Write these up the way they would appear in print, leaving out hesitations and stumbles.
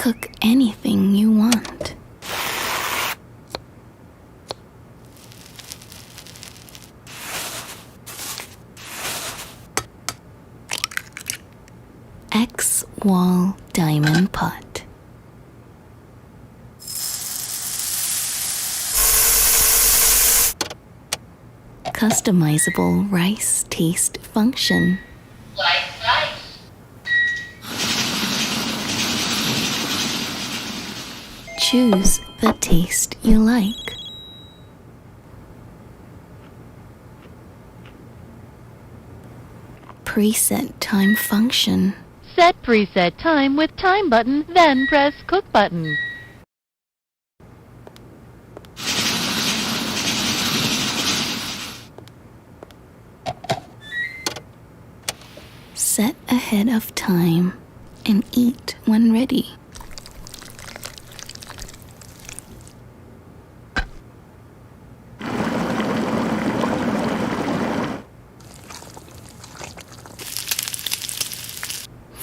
Cook anything you want. X-Wall Diamond Pot. Customizable rice taste function. Like rice. Choose the taste you like. Preset time function. Set preset time with time button, then press cook button. Set ahead of time and eat when ready.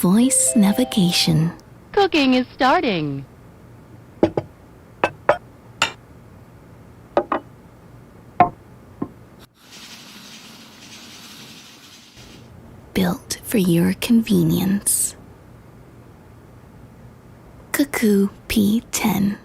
Voice navigation. Cooking is starting. Built for your convenience. CUCKOO P10.